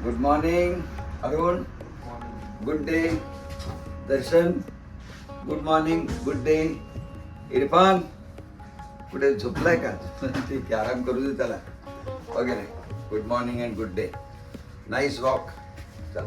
Good morning Arun. Good day Darshan. Good morning good day Irfan. कुठे झोपलाय का? ठीक आहे, आराम करू दे त्याला वगैरे. Good morning and good day. Nice walk. चल.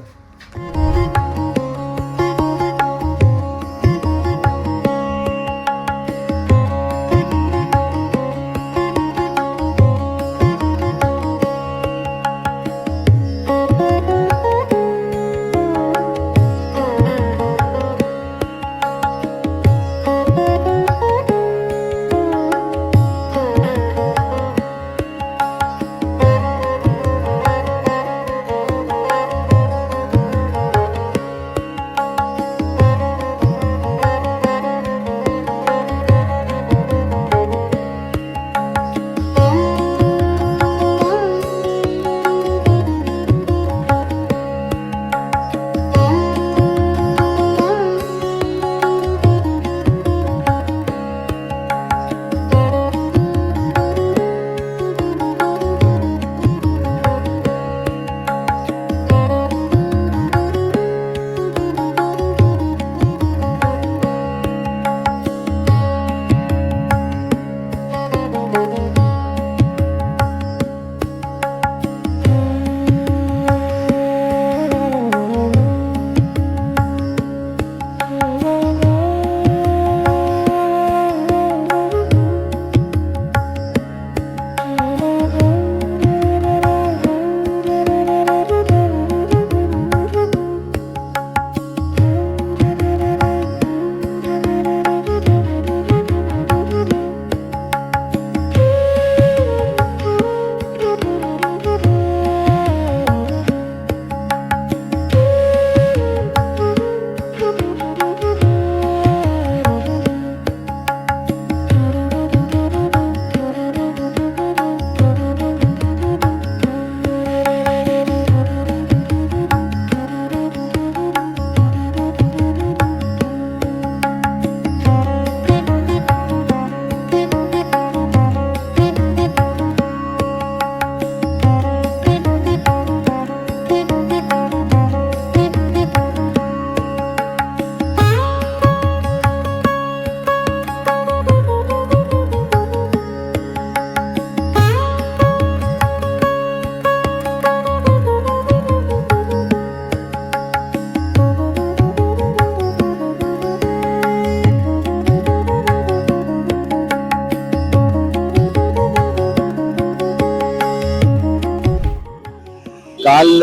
काल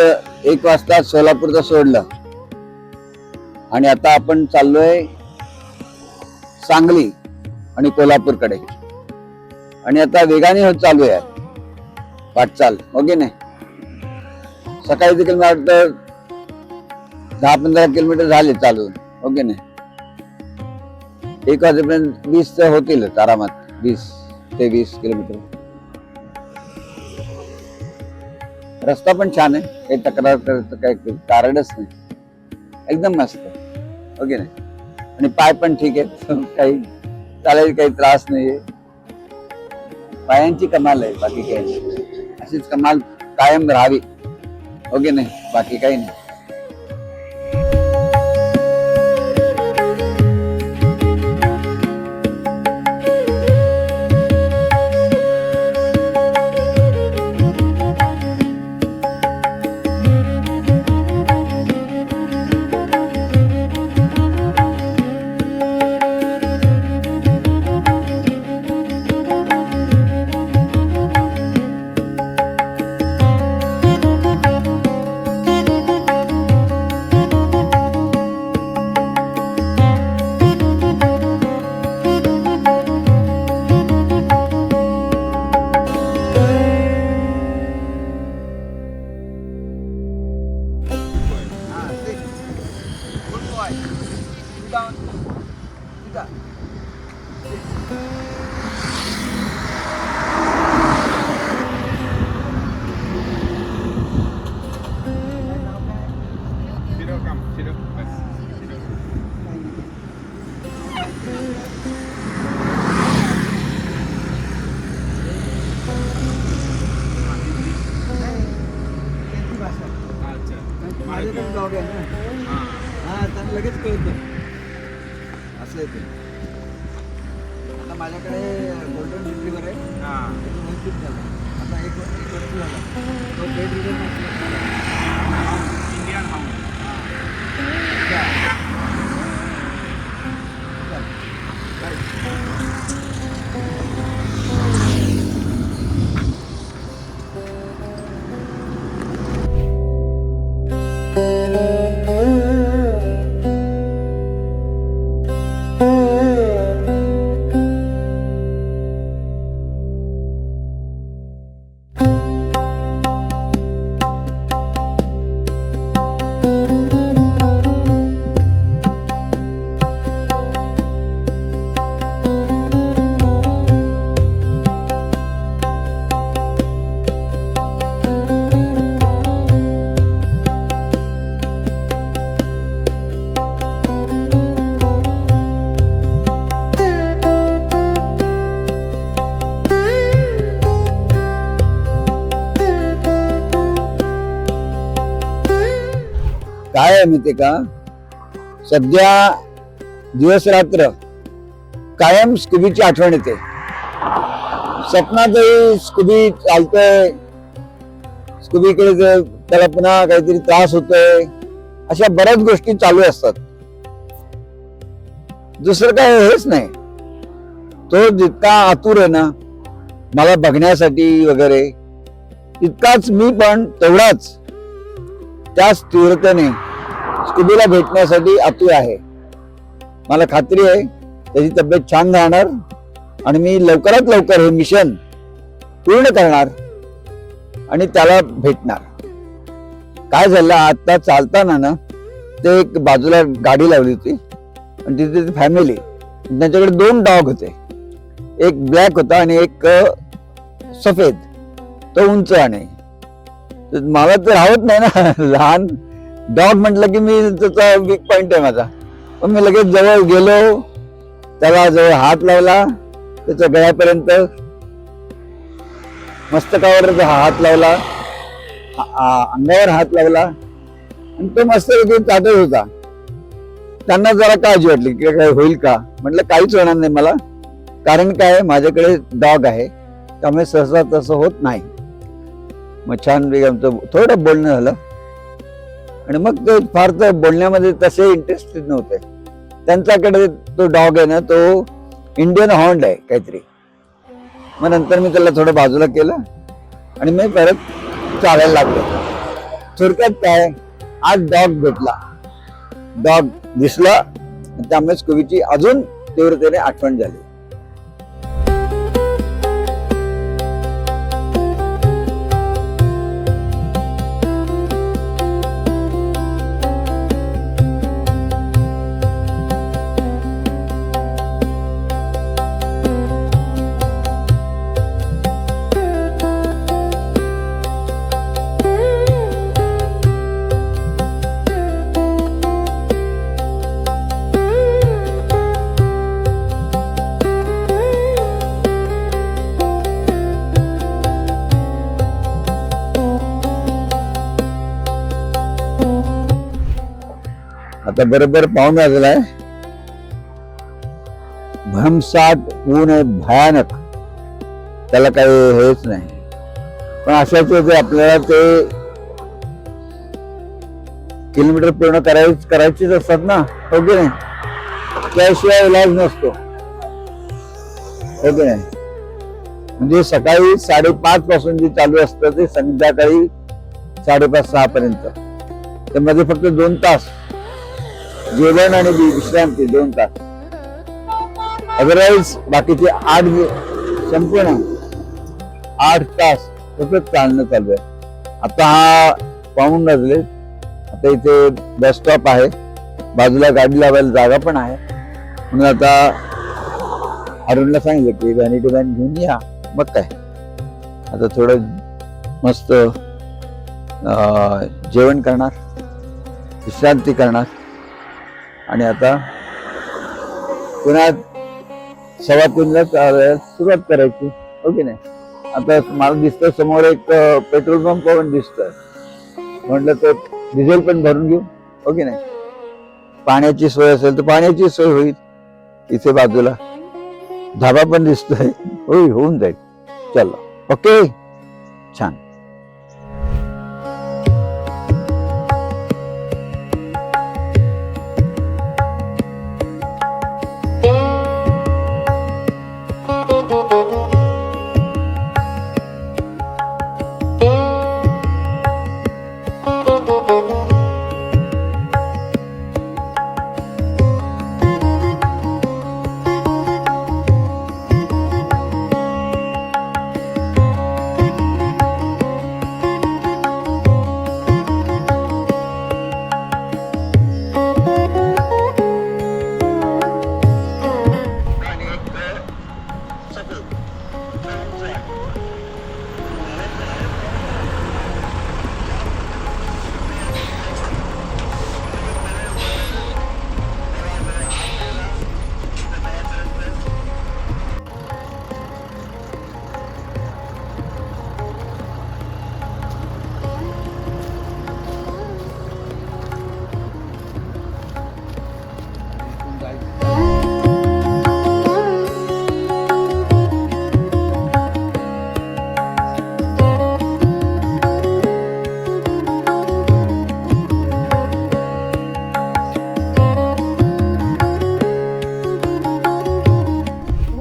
1 वाजता सोलापूरचं सोडलं आणि आता आपण चाललोय सांगली आणि कोल्हापूरकडे. आणि आता वेगाने होत चालू आहे वाटचाल. ओके नाही, सकाळी देखील मला वाटतं 10-15 किलोमीटर झाले चालून. ओके नाही, 1 वाजेपर्यंत 20 होतीलच आरामात. 20 ते 20 किलोमीटर. रस्ता पण छान आहे, काही तक्रार करायचं काही कारणच नाही. एकदम मस्त. ओके नाही, आणि पाय पण ठीक आहेत. काही चालायला काही त्रास नाहीये. पायांची कमाल आहे, बाकी काही नाही. अशीच कमाल कायम राहावी. ओके नाही, बाकी काही नाही. माझ्याकडे डॉग आहे ना. हा त्यांना लगेच कळतं असं आहे ते. आता माझ्याकडे गोल्डन रिट्रीव्हर आहे. त्याचं वय खूप झालं. आता एक वर्ष झाला. तो बेड रिडन इंडियन हाऊंड. काय आहे माहिती का, सध्या दिवस रात्र कायम स्कुबीची आठवण येते. स्वप्नातही स्कुबी चालतोय, स्कुबीकडे त्याला पुन्हा काहीतरी त्रास होतोय, अशा बऱ्याच गोष्टी चालू असतात. दुसरं काय हेच नाही. तो जितका आतुर आहे ना मला बघण्यासाठी वगैरे, तितकाच मी पण तेवढाच त्याच तीव्रतेने स्कुबीला भेटण्यासाठी आतुर आहे. मला खात्री आहे त्याची तब्येत छान राहणार आणि मी लवकरात लवकर हे मिशन पूर्ण करणार आणि त्याला भेटणार. काय झालं, आता चालताना ना ते एक बाजूला गाडी लावली होती आणि तिथे फॅमिली, त्यांच्याकडे 2 डॉग होते. एक ब्लॅक होता आणि एक सफेद, तो उंच. आणि मला तर राहत नाही ना, लहान डॉग म्हटलं की मी त्याचा वीक पॉइंट आहे माझा. पण मी लगेच जवळ गेलो, त्याला जवळ हात लावला, त्याच्या गळ्यापर्यंत मस्तकावर हात लावला, अंगावर हात लावला आणि तो मस्त चाटत होता. त्यांना जरा काळजी वाटली की काय होईल का. म्हटलं काहीच होणार नाही मला, कारण काय माझ्याकडे डॉग आहे, त्यामुळे सहसा तसं होत नाही. मग छान आमचं थोडं बोलणं झालं आणि मग ते फार तर बोलण्यामध्ये तसे इंटरेस्टेड नव्हते. त्यांच्याकडे तो डॉग आहे ना, तो इंडियन हॉर्न्ड आहे काहीतरी. मग नंतर मी त्याला थोडं बाजूला केलं आणि मी परत चालायला लागलो. थोडक्यात काय, आज डॉग भेटला, डॉग दिसला, त्यामुळे स्कुबीची अजून तीव्रतेने आठवण झाली. आता बरोबर पाऊण वाजलाय. भरमसाठ ऊन आहे, भयानक, त्याला काही हेच नाही. पण अशाच वेळी आपल्याला ते किलोमीटर पूर्ण करायचीच असतात ना, हो की नाही. त्याशिवाय इलाज नसतो, हो की नाही. म्हणजे सकाळी 5:30 पासून जे चालू असतं ते संध्याकाळी 5:30-6 पर्यंत. त्यामध्ये फक्त 2 तास जेवण आणि विश्रांती, 2 तास. अदरवाईज बाकीचे 8 संपूर्ण 8 तास सतत चालणं चालू आहे. आता हा पाऊण वाजले. आता इथे बस स्टॉप आहे, बाजूला गाडी लावायला जागा पण आहे. म्हणून आता अरुणला सांगितलं की व्हॅनिटी व्हॅन घेऊन या. मग काय, आता थोडं मस्त जेवण करणार, विश्रांती करणार आणि आता पुन्हा 3:15ला सुरुवात करायची, हो की नाही. आता मला दिसतं समोर एक पेट्रोल पंप पण दिसतोय. म्हटलं तर डिझेल पण भरून घेऊ, हो की नाही? पाण्याची सोय असेल तर पाण्याची सोय होईल. इथे बाजूला धाबा पण दिसतोय, होऊन जाईल. चलो, ओके, छान.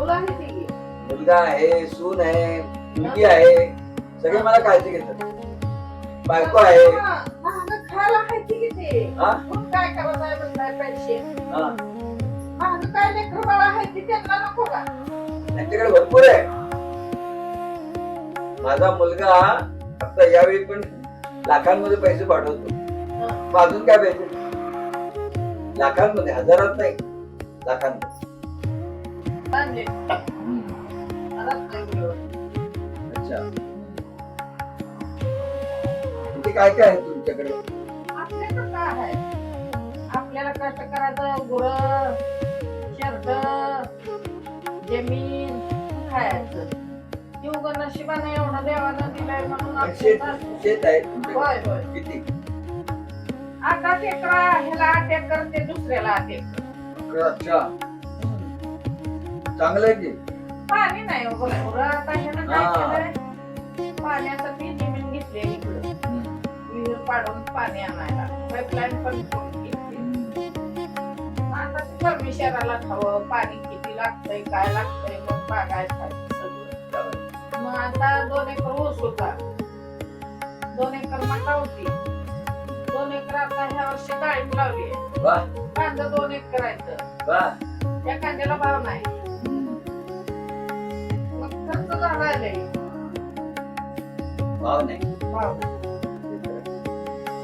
मुलगा आहे, सून आहे, मुलगी आहे, सगळे मला काळजी घेतात. बायको आहे. खायला खायची किती हा? मग काय करायचं म्हणताय पैसे हा. माझं काय लेकरं बाळा आहे ती त्यांना नको का त्यांच्याकडे भरपूर आहे. माझा मुलगा आता यावेळी पण लाखांमध्ये पैसे पाठवतो. मग अजून काय पाहिजे? लाखांमध्ये, हजारात नाही, लाखांमध्ये. चांगले. आलाच नाही बरोबर. अच्छा, म्हणजे काय काय आहे तुमच्याकडे? आपल्याकडं काय आहे आपल्याला कष्ट करायचं गुरं शर्ट जमीन खायचं एवढं नशिबाने एवढं देवानं दिलंय म्हणून शेत आपण शेत आहे होय तुमच्याकडे? होय किती? 8 एकर ह्याला 8 एकर ते दुसऱ्याला 8 एकर अच्छा, चांगलं आहे की. पाणी नाही हो बरोबर आता ह्यानं काय हा. केलंय पाण्यासाठी जमीन घेतली इकडं विहीर पाडून पाणी आणायला पाईपलाईन पण करून घेतली. आता ते परमेश्वराला ठावं पाणी किती लागतंय काय लागतंय मग बागायचं सगळं. मग आता 2 एकर ऊस होता 2 एकर मका होती 2 एकर आता ह्या वर्षी डाळिंब लावली वाह कांदा 2 एकर करायचं वाह. त्या कांद्याला भाव नाही मग खर्च झालाय लय भाव नाही. भाव